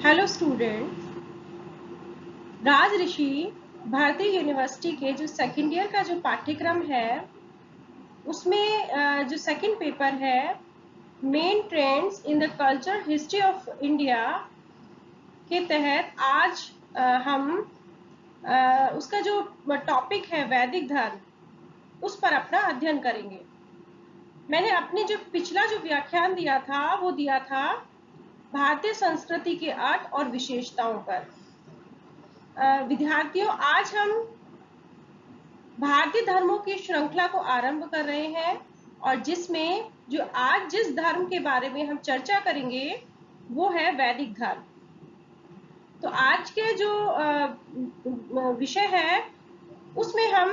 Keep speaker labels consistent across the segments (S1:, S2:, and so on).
S1: Hello students, राज ऋषि भारतीय university के जो सेकेंड ईयर का जो पाठ्यक्रम है उसमें जो सेकंड पेपर है main trends in the culture history of India के तहत आज हम उसका जो टॉपिक है वैदिक धर्म उस पर अपना अध्ययन करेंगे। मैंने अपने जो पिछला जो व्याख्यान दिया था वो दिया था भारतीय संस्कृति के अर्थ और विशेषताओं पर। विद्यार्थियों, आज हम भारतीय धर्मों की श्रृंखला को आरंभ कर रहे हैं और जिसमें जो आज जिस धर्म के बारे में हम चर्चा करेंगे वो है वैदिक धर्म। तो आज के जो विषय है उसमें हम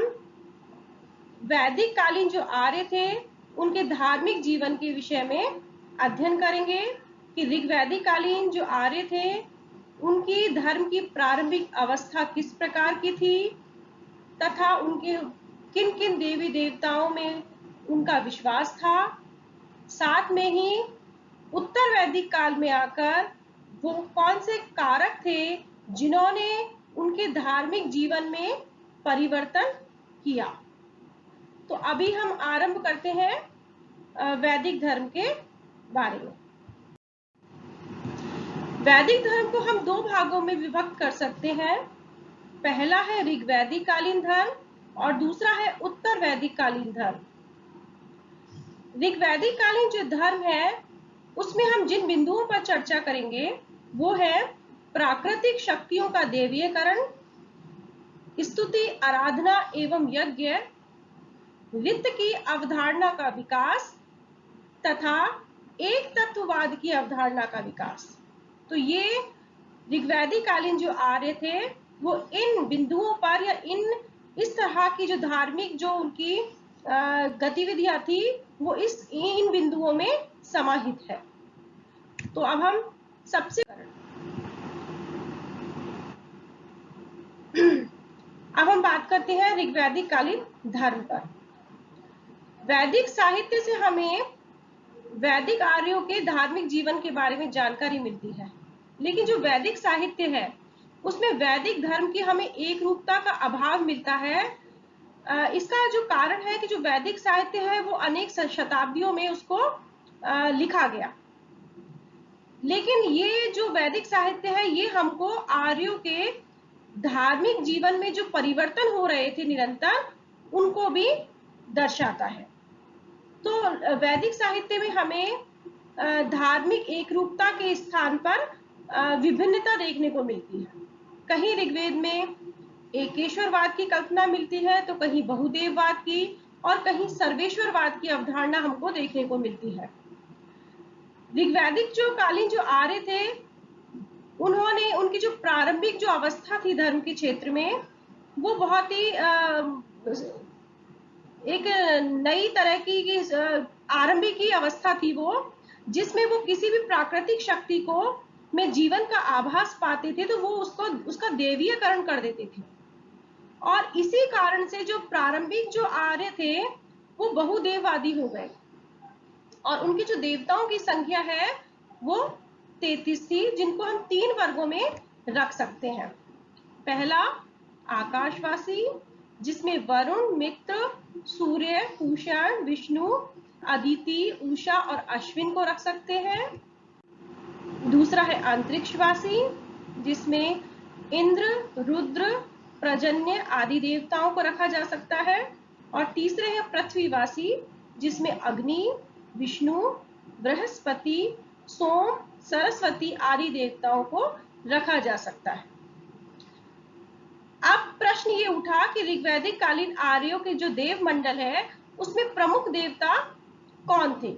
S1: वैदिक कालीन जो आर्य थे उनके धार्मिक जीवन के विषय में अध्ययन करेंगे कि ऋग्वैदिक कालीन जो आर्य थे उनकी धर्म की प्रारंभिक अवस्था किस प्रकार की थी तथा उनके किन किन देवी देवताओं में उनका विश्वास था। साथ में ही उत्तर वैदिक काल में आकर वो कौन से कारक थे जिन्होंने उनके धार्मिक जीवन में परिवर्तन किया। तो अभी हम आरंभ करते हैं वैदिक धर्म के बारे में। वैदिक धर्म को हम दो भागों में विभक्त कर सकते हैं। पहला है ऋग्वैदिक कालीन धर्म और दूसरा है उत्तर वैदिक कालीन धर्म। ऋग्वैदिक कालीन जो धर्म है उसमें हम जिन बिंदुओं पर चर्चा करेंगे वो है प्राकृतिक शक्तियों का देवीयकरण, स्तुति आराधना एवं यज्ञ, वित्त की अवधारणा का विकास तथा एक तत्ववाद की अवधारणा का विकास। तो ये ऋग्वैदिक कालीन जो आर्य थे वो इन बिंदुओं पर या इस तरह की जो धार्मिक जो उनकी गतिविधियां थी वो इन बिंदुओं में समाहित है। तो अब हम सबसे अब हम बात करते हैं ऋग्वैदिक कालीन धर्म पर। वैदिक साहित्य से हमें वैदिक आर्यों के धार्मिक जीवन के बारे में जानकारी मिलती है, लेकिन जो वैदिक साहित्य है उसमें वैदिक धर्म की हमें एक रूपता का अभाव मिलता है। इसका जो कारण है कि जो वैदिक साहित्य है वो अनेक शताब्दियों में उसको लिखा गया, लेकिन ये जो वैदिक साहित्य है ये हमको आर्यों के धार्मिक जीवन में जो परिवर्तन हो रहे थे निरंतर उनको भी दर्शाता है। तो वैदिक साहित्य में हमें धार्मिक एकरूपता के स्थान पर विभिन्नता देखने को मिलती है। कहीं ऋग्वेद में एकेश्वरवाद की कल्पना मिलती है तो कहीं बहुदेववाद की और कहीं सर्वेश्वरवाद की अवधारणा हमको देखने को मिलती है। ऋग्वैदिक जो कालीन जो आर्य थे उन्होंने उनकी जो प्रारंभिक जो अवस्था थी धर्म के क्षेत्र में वो बहुत ही एक नई तरह की आरंभिक की अवस्था थी वो, जिसमें वो किसी भी प्राकृतिक शक्ति को में जीवन का आभास पाते थे तो वो उसका देवीयकरण कर देते थे और इसी कारण से जो प्रारंभिक जो आर्य थे वो बहुदेववादी हो गए और उनकी जो देवताओं की संख्या है वो 33 थी, जिनको हम 3 वर्गों में रख सकते हैं। पहला आकाशवासी, जिसमें वरुण, मित्र, सूर्य, पूषण, विष्णु, अदिति, उषा और अश्विन को रख सकते हैं। दूसरा है अंतरिक्षवासी, जिसमें इंद्र, रुद्र, प्रजन्य आदि देवताओं को रखा जा सकता है। और तीसरे है पृथ्वीवासी, जिसमें अग्नि, विष्णु, बृहस्पति, सोम, सरस्वती आदि देवताओं को रखा जा सकता है। अब प्रश्न ये उठा कि ऋग्वैदिक कालीन आर्यों के जो देव मंडल है उसमें प्रमुख देवता कौन थे।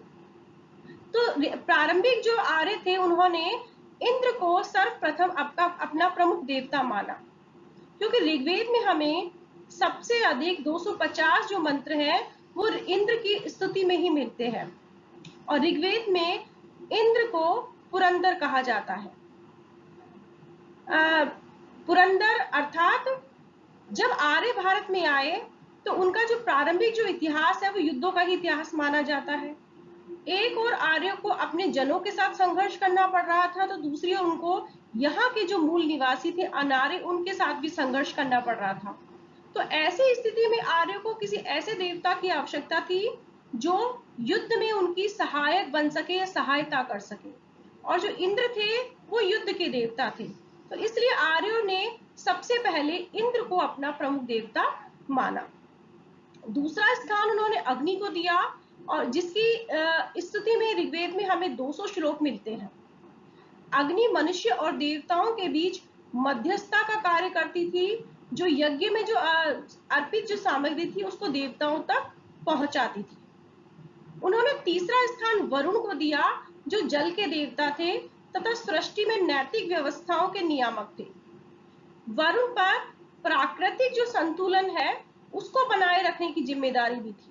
S1: तो प्रारंभिक जो आर्य थे उन्होंने इंद्र को सर्वप्रथम अपना प्रमुख देवता माना, क्योंकि ऋग्वेद में हमें सबसे अधिक 250 जो मंत्र हैं वो इंद्र की स्तुति में ही मिलते हैं और ऋग्वेद में इंद्र को पुरंदर कहा जाता है। पुरंदर अर्थात जब आर्य भारत में आए तो उनका जो प्रारंभिक जो इतिहास है वो युद्धों का ही इतिहास माना जाता है। एक और आर्यों को अपने जनों के साथ संघर्ष करना पड़ रहा था, तो दूसरी ओर उनको यहाँ के जो मूल निवासी थे अनार्य, उनके साथ भी संघर्ष करना पड़ रहा था। तो ऐसी स्थिति में आर्यों को किसी ऐसे देवता की आवश्यकता थी जो युद्ध में उनकी सहायक बन सके या सहायता कर सके, और जो इंद्र थे वो युद्ध के देवता थे। तो इसलिए आर्यों ने सबसे पहले इंद्र को अपना प्रमुख देवता माना। दूसरा स्थान उन्होंने अग्नि को दिया, और जिसकी स्तुति में ऋग्वेद में हमें 200 श्लोक मिलते हैं। अग्नि मनुष्य और देवताओं के बीच मध्यस्थता का कार्य करती थी, जो यज्ञ में जो अर्पित जो सामग्री थी उसको देवताओं तक पहुंचाती थी। उन्होंने तीसरा स्थान वरुण को दिया, जो जल के देवता थे तथा सृष्टि में नैतिक व्यवस्थाओं के नियामक थे। वरुण पर प्राकृतिक जो संतुलन है उसको बनाए रखने की जिम्मेदारी भी थी।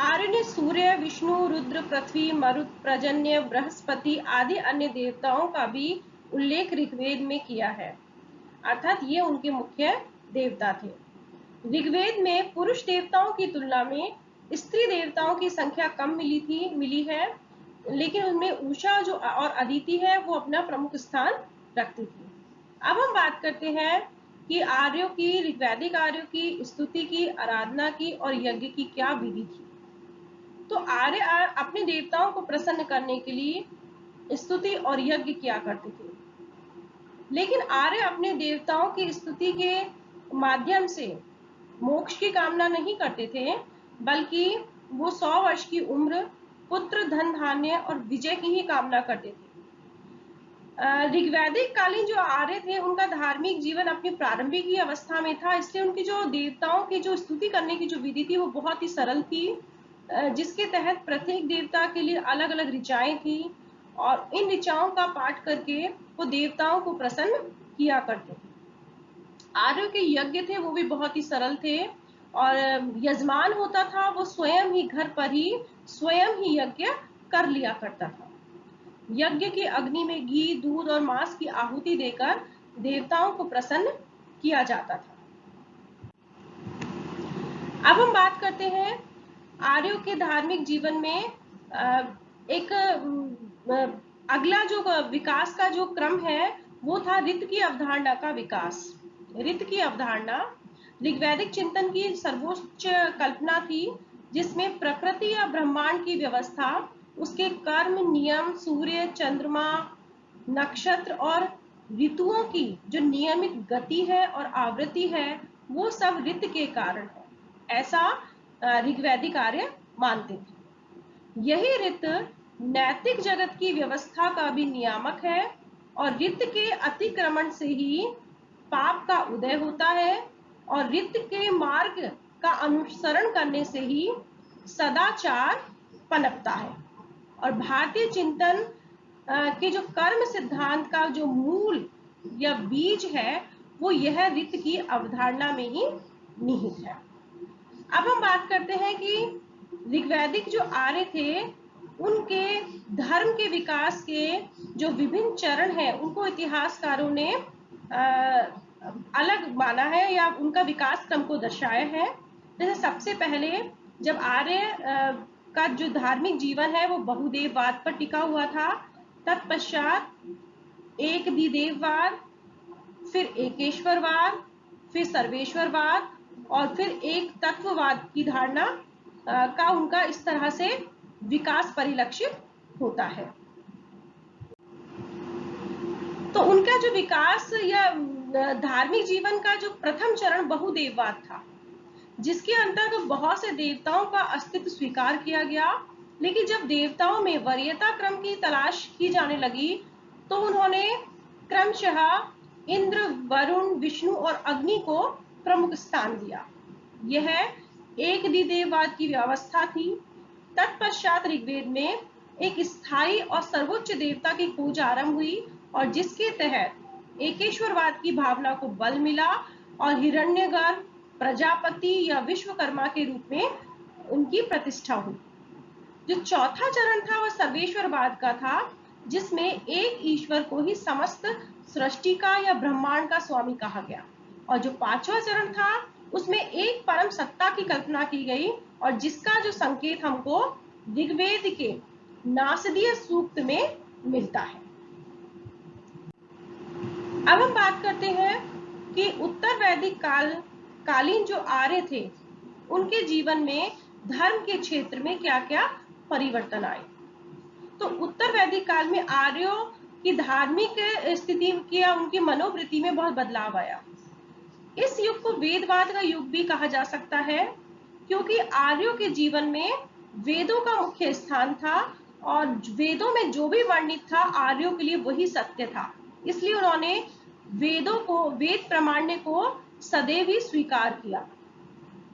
S1: आर्य ने सूर्य, विष्णु, रुद्र, पृथ्वी, मरुत, पर्जन्य, बृहस्पति आदि अन्य देवताओं का भी उल्लेख ऋग्वेद में किया है, अर्थात ये उनके मुख्य देवता थे। ऋग्वेद में पुरुष देवताओं की तुलना में स्त्री देवताओं की संख्या कम मिली है, लेकिन उनमें उषा जो और अदिति है वो अपना प्रमुख स्थान रखती थी। अब हम बात करते हैं कि आर्यों की, ऋग्वैदिक आर्यों की स्तुति की, आराधना की और यज्ञ की क्या विधि थी। तो आर्य अपने देवताओं को प्रसन्न करने के लिए स्तुति और यज्ञ किया करते थे, लेकिन आर्य अपने देवताओं की स्तुति के माध्यम से मोक्ष की कामना नहीं करते थे, बल्कि वो 100 वर्ष की उम्र, पुत्र, धन धान्य और विजय की ही कामना करते थे। ऋग्वैदिक कालीन जो आर्य थे उनका धार्मिक जीवन अपनी प्रारंभिक ही अवस्था में था, इसलिए उनकी जो देवताओं की जो स्तुति करने की जो विधि थी वो बहुत ही सरल थी, जिसके तहत प्रत्येक देवता के लिए अलग अलग ऋचाएं थी, और इन ऋचाओं का पाठ करके वो देवताओं को प्रसन्न किया करते थे। आर्यों के यज्ञ थे वो भी बहुत ही सरल थे, और यजमान होता था वो स्वयं ही घर पर ही स्वयं ही यज्ञ कर लिया करता था। यज्ञ की अग्नि में घी, दूध और मांस की आहुति देकर देवताओं को प्रसन्न किया जाता था। अब हम बात करते हैं आर्यों के धार्मिक जीवन में एक अगला जो विकास का जो क्रम है वो था ऋत की अवधारणा का विकास। ऋत की अवधारणा ऋग्वैदिक चिंतन की सर्वोच्च कल्पना थी, जिसमें प्रकृति या ब्रह्मांड की व्यवस्था, उसके कर्म, नियम, सूर्य, चंद्रमा, नक्षत्र और ऋतुओं की जो नियमित गति है और आवृत्ति है वो सब ऋत के कारण है, ऐसा ऋग्वैदिक आर्य मानते थे। यही ऋत नैतिक जगत की व्यवस्था का भी नियामक है, और ऋत के अतिक्रमण से ही पाप का उदय होता है, और ऋत के मार्ग का अनुसरण करने से ही सदाचार पनपता है। और भारतीय चिंतन के जो कर्म सिद्धांत का जो मूल या बीज है वो यह ऋत की अवधारणा में ही निहित है। अब हम बात करते हैं कि ऋग्वैदिक जो आर्य थे उनके धर्म के विकास के जो विभिन्न चरण हैं उनको इतिहासकारों ने अलग माना है या उनका विकास क्रम को दर्शाया है। जैसे सबसे पहले जब आर्य का जो धार्मिक जीवन है वो बहुदेववाद पर टिका हुआ था, तत्पश्चात एक दिदेववाद, फिर एकेश्वरवाद, फिर सर्वेश्वरवाद और फिर एक तत्ववाद की धारणा का उनका इस तरह से विकास परिलक्षित होता है। तो उनका जो विकास या धार्मिक जीवन का जो प्रथम चरण बहुदेववाद था, जिसके अंतर्गत बहुत से देवताओं का अस्तित्व स्वीकार किया गया, लेकिन जब देवताओं में वरीयता क्रम की तलाश की जाने लगी तो उन्होंने क्रमशः इंद्र, वरुण, विष्णु और अग्नि को प्रमुख स्थान दिया। यह एक दिदेववाद की व्यवस्था थी। तत्पश्चात ऋग्वेद में एक स्थायी और सर्वोच्च देवता की खोज आरंभ हुई, और जिसके तहत एकेश्वरवाद की भावना को बल मिला और हिरण्यगर्भ, प्रजापति या विश्वकर्मा के रूप में उनकी प्रतिष्ठा हुई। जो चौथा चरण था वह सर्वेश्वरवाद का था, जिसमें एक ईश्वर को ही समस्त सृष्टि का या ब्रह्मांड का स्वामी कहा गया, और जो पांचवा चरण था उसमें एक परम सत्ता की कल्पना की गई, और जिसका जो संकेत हमको ऋग्वेद के नासदीय सूक्त में मिलता है। अब हम बात करते हैं कि उत्तर वैदिक कालीन जो आर्य थे उनके जीवन में धर्म के क्षेत्र में क्या क्या परिवर्तन आए। तो उत्तर वैदिक काल में आर्यों की धार्मिक स्थिति की या उनकी मनोवृत्ति में बहुत बदलाव आया। इस युग को वेदवाद का युग भी कहा जा सकता है, क्योंकि आर्यों के जीवन में वेदों का मुख्य स्थान था और वेदों में जो भी वर्णित था आर्यों के लिए वही सत्य था। इसलिए उन्होंने वेद प्रामाण्य को सदैव ही स्वीकार किया।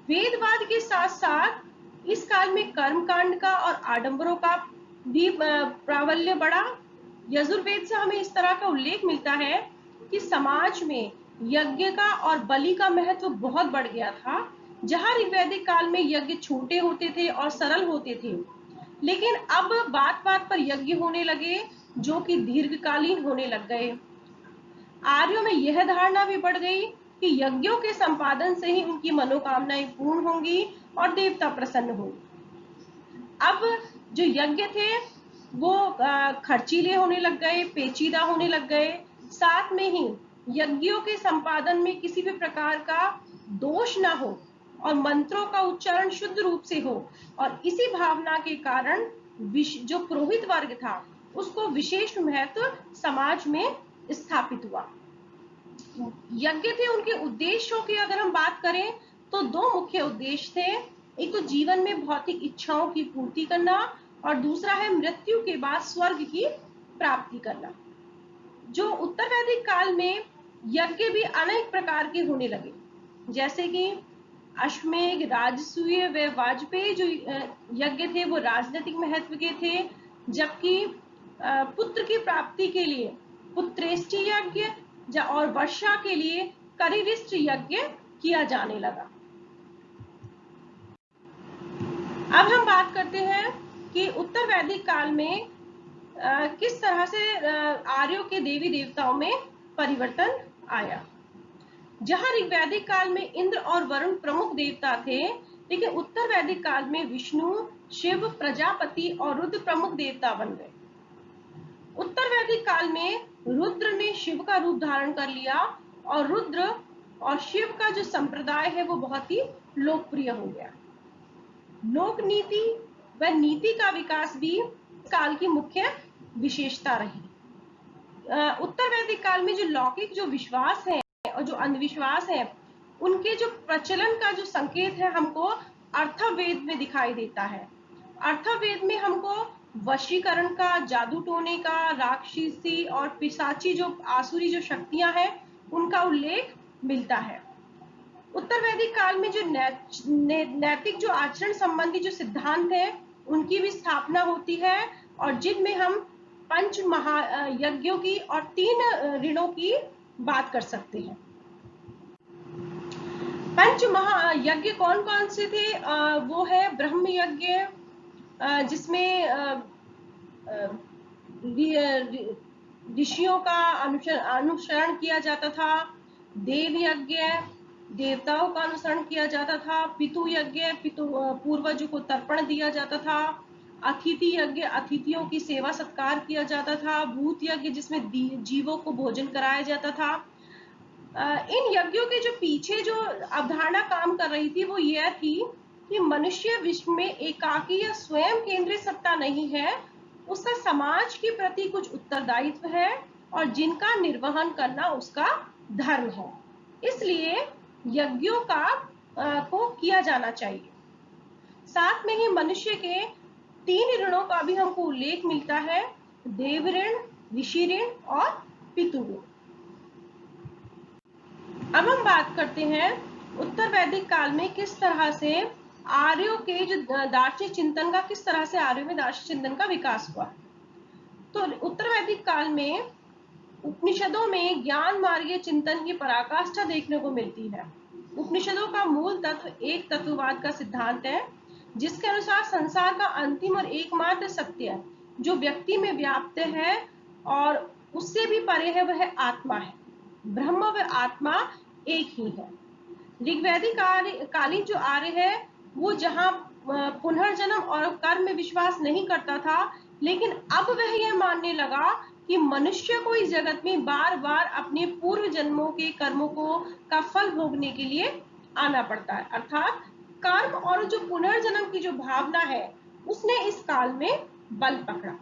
S1: वेदवाद के साथ साथ इस काल में कर्मकांड का और आडंबरों का भी प्राबल्य बढ़ा। यजुर्वेद से हमें इस तरह का उल्लेख मिलता है कि समाज में यज्ञ का और बलि का महत्व बहुत बढ़ गया था। जहां ऋग्वैदिक काल में यज्ञ छोटे होते थे और सरल होते थे, लेकिन अब बात बात पर यज्ञ होने लगे जो कि दीर्घकालीन होने लग गए। आर्यों में यह धारणा भी बढ़ गई कि यज्ञों के संपादन से ही उनकी मनोकामनाएं पूर्ण होंगी और देवता प्रसन्न होंगे। अब जो यज्ञ थे वो खर्चीले होने लग गए, पेचीदा होने लग गए। साथ में ही यज्ञों के संपादन में किसी भी प्रकार का दोष ना हो और मंत्रों का उच्चारण शुद्ध रूप से हो, और इसी भावना के कारण जो पुरोहित वर्ग था उसको विशेष महत्व समाज में स्थापित हुआ। यज्ञ थे, उनके उद्देश्यों की अगर हम बात करें तो दो मुख्य उद्देश्य थे। एक तो जीवन में भौतिक इच्छाओं की पूर्ति करना और दूसरा है मृत्यु के बाद स्वर्ग की प्राप्ति करना। जो उत्तर वैदिक काल में यज्ञ भी अनेक प्रकार के होने लगे, जैसे कि अश्वमेध, राजसूय व वाजपेयी जो यज्ञ थे वो राजनीतिक महत्व के थे, जबकि पुत्र की प्राप्ति के लिए पुत्रेष्टि यज्ञ और वर्षा के लिए करिष्ठ यज्ञ किया जाने लगा। अब हम बात करते हैं कि उत्तर वैदिक काल में किस तरह से आर्यों के देवी देवताओं में परिवर्तन आया। जहां ऋग्वैदिक काल में इंद्र और वरुण प्रमुख देवता थे, लेकिन उत्तर वैदिक काल में विष्णु, शिव, प्रजापति और रुद्र प्रमुख देवता बन गए। उत्तर वैदिक काल में रुद्र ने शिव का रूप धारण कर लिया और रुद्र और शिव का जो संप्रदाय है वो बहुत ही लोकप्रिय हो गया। लोक नीति व नीति का विकास भी काल की मुख्य विशेषता रही। उत्तर वैदिक काल में जो लौकिक जो विश्वास है और जो अंधविश्वास है उनके जो प्रचलन का जो संकेत है हमको अर्थवेद में दिखाई देता है। अर्थवेद में हमको वशीकरण का, जादू टोने का, राक्षसी और पिशाची जो आसुरी जो शक्तियां हैं उनका उल्लेख मिलता है। उत्तर वैदिक काल में जो नैतिक जो आचरण संबंधी जो सिद्धांत है उनकी भी स्थापना होती है, और जिनमें हम पंच महायज्ञों की और 3 ऋणों की बात कर सकते हैं। पंच महायज्ञ कौन कौन से थे? वो है ब्रह्म यज्ञ, जिसमें ऋषियों का अनुसरण किया जाता था। देव यज्ञ, देवताओं का अनुसरण किया जाता था। पितु यज्ञ, पूर्वजों को तर्पण दिया जाता था। अतिथि यज्ञ, अतिथियों की सेवा सत्कार किया जाता था। भूत यज्ञ, जिसमें जीवों को भोजन कराया जाता था। इन यज्ञों के जो पीछे जो अवधारणा काम कर रही थी वो यह थी कि मनुष्य विश्व में एकाकी या स्वयं केंद्रित सत्ता नहीं है, उसका समाज के प्रति कुछ उत्तरदायित्व है और जिनका निर्वहन करना उसका धर्म है। इसलिए यज्ञों को किया जाना चाहिए। साथ में ही मनुष्य के 3 ऋणों का भी हमको उल्लेख मिलता है: देव ऋण, ऋषि ऋण और पितु ऋण। अब हम बात करते हैं उत्तर वैदिक काल में किस तरह से आर्यों के जो दार्शनिक चिंतन का, किस तरह से आर्यों में दार्शनिक चिंतन का विकास हुआ। तो उत्तर वैदिक काल में उपनिषदों में ज्ञान मार्गीय चिंतन की पराकाष्ठा देखने को मिलती है। उपनिषदों का मूल तत्व एक तत्ववाद का सिद्धांत है, जिसके अनुसार संसार का अंतिम और एकमात्र सत्य जो व्यक्ति में व्याप्त है और उससे भी परे है वह आत्मा है। ब्रह्म व आत्मा एक ही है। ऋग्वैदिक कालीन जो आर्य है वो जहां पुनर्जन्म और कर्म में विश्वास नहीं करता था, लेकिन अब वह यह मानने लगा कि मनुष्य को इस जगत में बार बार अपने पूर्व जन्मों के कर्मों का फल भोगने के लिए आना पड़ता है। अर्थात कर्म और जो पुनर्जन्म की जो भावना है, उसने इस काल में बल पकड़ा।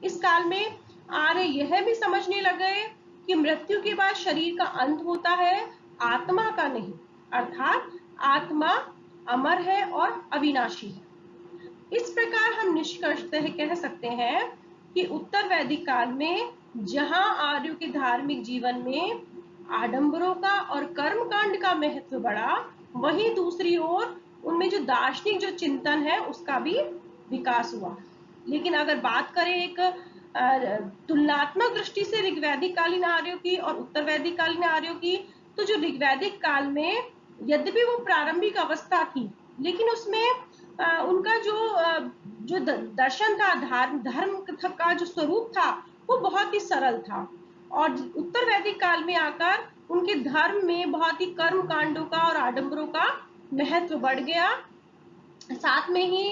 S1: इस काल में आर्य यह भी समझने लग गए कि मृत्यु के बाद शरीर का अंत होता है, आत्मा का नहीं। अर्थात आत्मा अमर है और अविनाशी है। इस प्रकार हम निष्कर्षतः कह सकते हैं कि उत्तर वैदिक काल में जहां आर्यों के धार्मिक जीवन में आडंबरों का और कर्मकांड का महत्व बढ़ा, वहीं दूसरी ओर उनमें जो दार्शनिक जो चिंतन है उसका भी विकास हुआ। लेकिन अगर बात करें एक तुलनात्मक दृष्टि से ऋग्वैदिक कालीन आर्यों की और उत्तर वैदिक कालीन आर्यों की, तो जो ऋग्वैदिक काल में यद्यपि वो प्रारंभिक अवस्था थी, लेकिन उसमें उनका जो दर्शन था, धर्म का जो स्वरूप था, वो बहुत ही सरल था। और उत्तर वैदिक काल में आकर उनके धर्म में बहुत ही कर्म कांडों का और आडंबरों का महत्व बढ़ गया। साथ में ही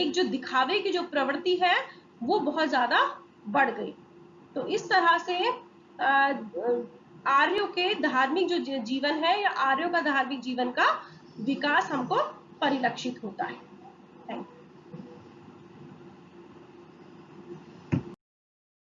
S1: एक जो दिखावे की जो प्रवृत्ति है वो बहुत ज्यादा बढ़ गई। तो इस तरह से आर्यों के धार्मिक जो जीवन है या आर्यों का धार्मिक जीवन का विकास हमको परिलक्षित होता है।